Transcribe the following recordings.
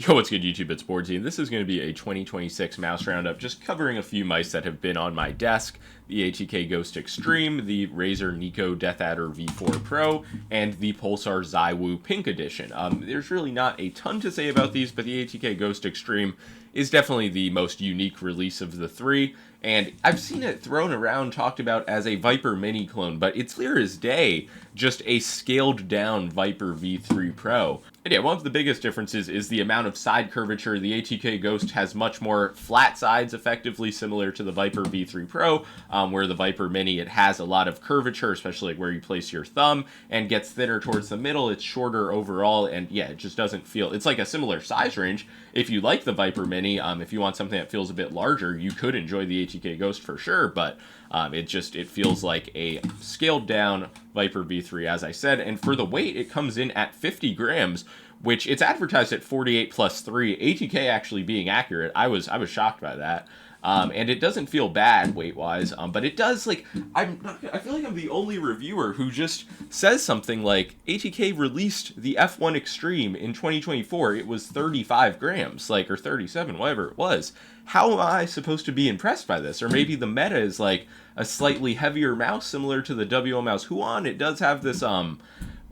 Yo, what's good YouTube, it's boardzy, and this is going to be a 2026 mouse roundup, just covering a few mice that have been on my desk: the ATK Ghost Extreme, the Razer NiKo Deathadder V4 Pro, and the Pulsar Zywoo Pink Edition. There's really not a ton to say about these, but the ATK Ghost Extreme is definitely the most unique release of the three, and I've seen it thrown around, talked about as a Viper mini clone, but it's clear as day just a scaled down Viper V3 Pro. And yeah, one of the biggest differences is the amount of side curvature. The ATK Ghost has much more flat sides, effectively similar to the Viper V3 Pro, where the Viper Mini, it has a lot of curvature, especially like where you place your thumb, and gets thinner towards the middle. It's shorter overall, and yeah, it just doesn't feel, it's like a similar size range. If you like the Viper Mini, if you want something that feels a bit larger, you could enjoy the ATK Ghost for sure, but it feels like a scaled down Viper V3, as I said, and for the weight, it comes in at 50 grams, which it's advertised at 48 plus 3, ATK actually being accurate. I was shocked by that. And it doesn't feel bad weight-wise, but it does, like, I feel like I'm the only reviewer who just says something like, ATK released the F1 Extreme in 2024, it was 35 grams, like, or 37, whatever it was. How am I supposed to be impressed by this? Or maybe the meta is, like, a slightly heavier mouse, similar to the WL mouse Huan. It does have this,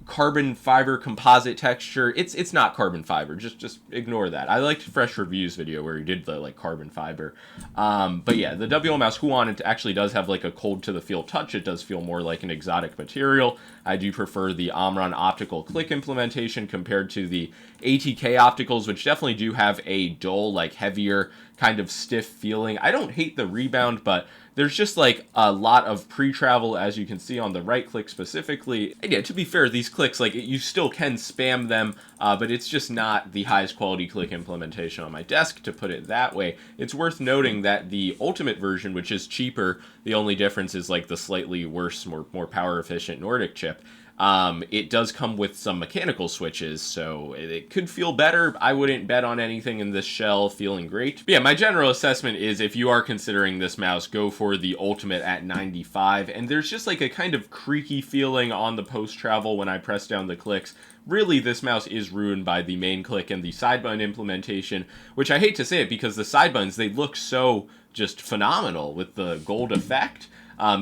carbon fiber composite texture. It's not carbon fiber, just ignore that. I liked Fresh Review's video where he did the like carbon fiber, but yeah, the WL mouse Huan, it actually does have like a cold to the feel touch. It does feel more like an exotic material. I do prefer the Omron optical click implementation compared to the ATK opticals, which definitely do have a dull, like heavier kind of stiff feeling. I don't hate the rebound, but there's just like a lot of pre-travel, as you can see on the right click specifically. And yeah, to be fair, these clicks, like, you still can spam them, but it's just not the highest quality click implementation on my desk, to put it that way. It's worth noting that the ultimate version, which is cheaper, the only difference is like the slightly worse, more power efficient Nordic chip. It does come with some mechanical switches, so it could feel better. I wouldn't bet on anything in this shell feeling great. But yeah, my general assessment is if you are considering this mouse, go for the Ultimate at 95, and there's just like a kind of creaky feeling on the post-travel when I press down the clicks. Really, this mouse is ruined by the main click and the side button implementation, which I hate to say it because the side buttons, they look so just phenomenal with the gold effect.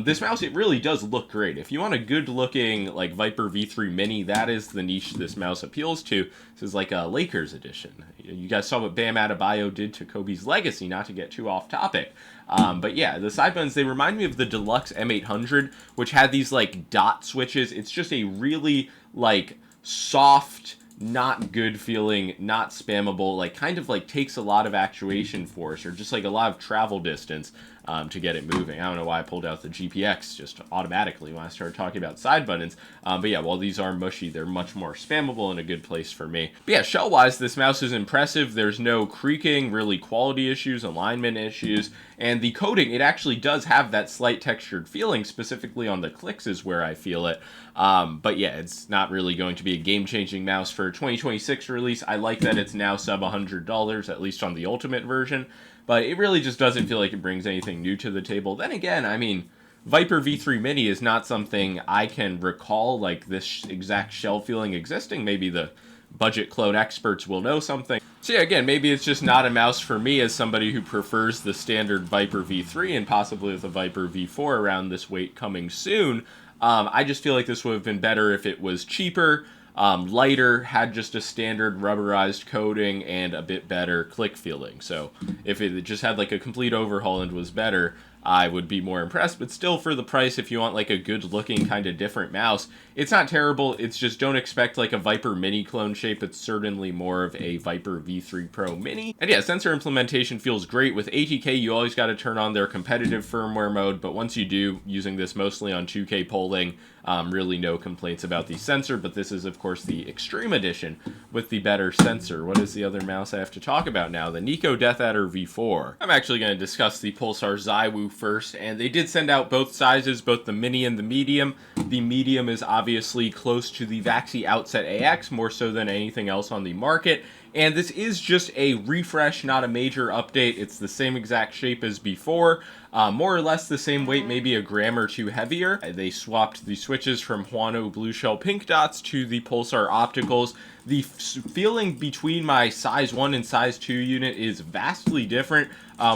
This mouse, it really does look great. If you want a good-looking, like, Viper V3 Mini, that is the niche this mouse appeals to. This is like a Lakers edition. You guys saw what Bam Adebayo did to Kobe's legacy, not to get too off topic. But yeah, the side buttons, they remind me of the Deluxe M800, which had these, like, dot switches. It's just a really, like, soft, not good feeling, not spammable, like, kind of like takes a lot of actuation force, or just like a lot of travel distance to get it moving. I don't know why I pulled out the GPX just automatically when I started talking about side buttons, but yeah, while these are mushy, they're much more spammable and a good place for me. But yeah, shell-wise, this mouse is impressive. There's no creaking, really quality issues, alignment issues, and the coating, it actually does have that slight textured feeling, specifically on the clicks is where I feel it. But yeah, it's not really going to be a game-changing mouse for 2026 release. I like that it's now sub $100, at least on the Ultimate version, but it really just doesn't feel like it brings anything new to the table. Then again, I mean, Viper V3 Mini is not something I can recall, like, this exact shell feeling existing. Maybe the budget clone experts will know something. So yeah, again, maybe it's just not a mouse for me as somebody who prefers the standard Viper V3 and possibly with a Viper V4 around this weight coming soon. I just feel like this would have been better if it was cheaper, lighter, had just a standard rubberized coating, and a bit better click feeling. So if it just had like a complete overhaul and was better, I would be more impressed. But still, for the price, if you want like a good looking kind of different mouse, it's not terrible. It's just, don't expect like a Viper Mini clone shape. It's certainly more of a Viper V3 Pro Mini. And yeah, sensor implementation feels great. With ATK, you always got to turn on their competitive firmware mode, but once you do, using this mostly on 2K polling, really no complaints about the sensor. But this is of course the Extreme Edition with the better sensor. What is the other mouse I have to talk about now? The NiKo Deathadder V4. I'm actually going to discuss the Pulsar Zywoo first, and they did send out both sizes, both the mini and the medium. The medium is obviously close to the Vaxi Outset AX, more so than anything else on the market. And this is just a refresh, not a major update. It's the same exact shape as before, more or less the same weight, maybe a gram or two heavier. They swapped the switches from Huano blue shell pink dots to the Pulsar opticals. The feeling between my size 1 and size 2 unit is vastly different,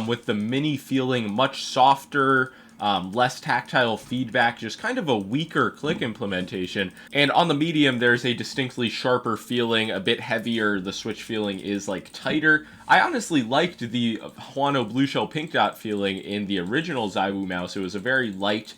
with the mini feeling much softer, less tactile feedback, just kind of a weaker click implementation. And on the medium, there's a distinctly sharper feeling, a bit heavier. The switch feeling is like tighter. I honestly liked the Huano blue shell pink dot feeling in the original Zywoo mouse. It was a very light,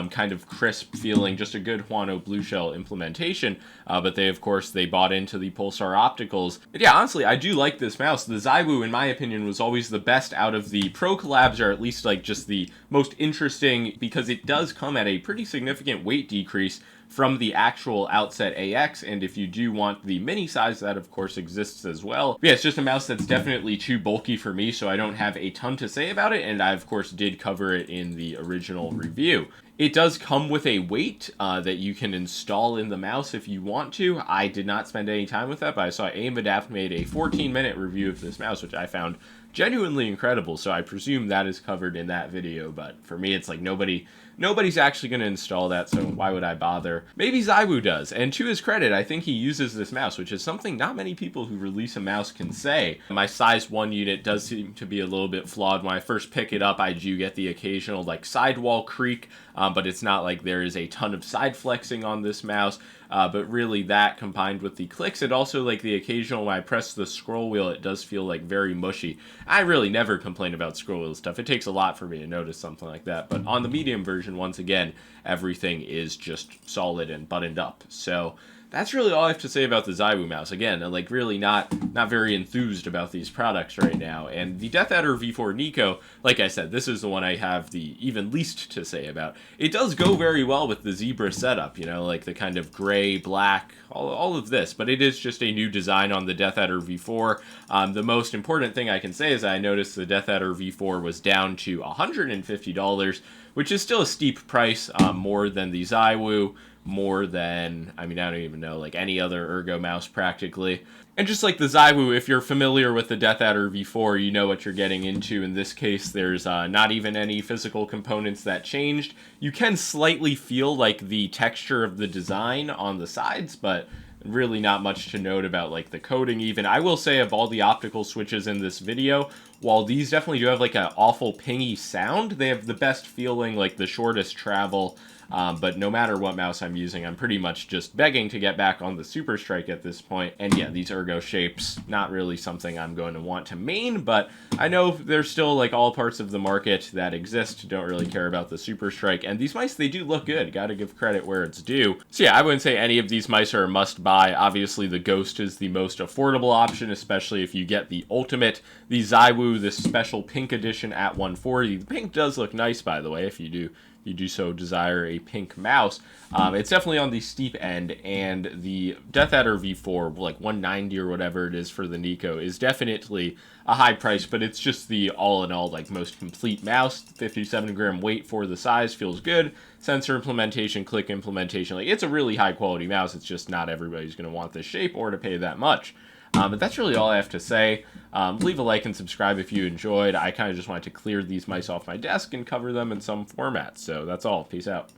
kind of crisp feeling, just a good Huano blue shell implementation. But they, of course, they bought into the Pulsar opticals. And yeah, honestly, I do like this mouse. The Zywoo, in my opinion, was always the best out of the Pro collabs, or at least like just the most interesting, because it does come at a pretty significant weight decrease from the actual Outset AX, and if you do want the mini size, that of course exists as well. But yeah, it's just a mouse that's definitely too bulky for me, so I don't have a ton to say about it, and I of course did cover it in the original review. It does come with a weight that you can install in the mouse if you want to. I did not spend any time with that, but I saw AimAdapt made a 14-minute review of this mouse, which I found genuinely incredible, so I presume that is covered in that video. But for me, it's like nobody's actually going to install that, so why would I bother? Maybe Zywoo does, and to his credit, I think he uses this mouse, which is something not many people who release a mouse can say. My size 1 unit does seem to be a little bit flawed. When I first pick it up, I do get the occasional like sidewall creak, but it's not like there is a ton of side flexing on this mouse. But really that combined with the clicks, and also like the occasional when I press the scroll wheel, it does feel like very mushy. I really never complain about scroll wheel stuff. It takes a lot for me to notice something like that. But on the medium version, once again, everything is just solid and buttoned up. So that's really all I have to say about the Zywoo mouse. Again, like really not very enthused about these products right now. And the Deathadder V4 NiKo, like I said, this is the one I have the even least to say about. It does go very well with the zebra setup, you know, like the kind of gray, black, all of this. But it is just a new design on the Deathadder V4. The most important thing I can say is I noticed the Deathadder V4 was down to $150, which is still a steep price, more than the Zywoo, more than, I mean, I don't even know, like any other ergo mouse practically. And just like the Zywoo, if you're familiar with the Deathadder V4, you know what you're getting into. In this case, there's not even any physical components that changed. You can slightly feel like the texture of the design on the sides, but really not much to note about like the coating even. I will say, of all the optical switches in this video, while these definitely do have like an awful pingy sound, they have the best feeling, like the shortest travel. But no matter what mouse I'm using, I'm pretty much just begging to get back on the Super Strike at this point. And yeah, these ergo shapes, not really something I'm going to want to main, but I know there's still like all parts of the market that exist don't really care about the Super Strike. And these mice, they do look good. Gotta give credit where it's due. So yeah, I wouldn't say any of these mice are a must buy. Obviously, the Ghost is the most affordable option, especially if you get the Ultimate. The Zywoo, this special pink edition at $140. The pink does look nice, by the way, if you do so desire a pink mouse. It's definitely on the steep end, and the Deathadder V4, like $190 or whatever it is for the NiKo, is definitely a high price, but it's just the all-in-all like most complete mouse. 57-gram weight for the size feels good. Sensor implementation, click implementation, like it's a really high-quality mouse. It's just not everybody's going to want this shape or to pay that much. But that's really all I have to say. Leave a like and subscribe if you enjoyed. I kind of just wanted to clear these mice off my desk and cover them in some format. So that's all. Peace out.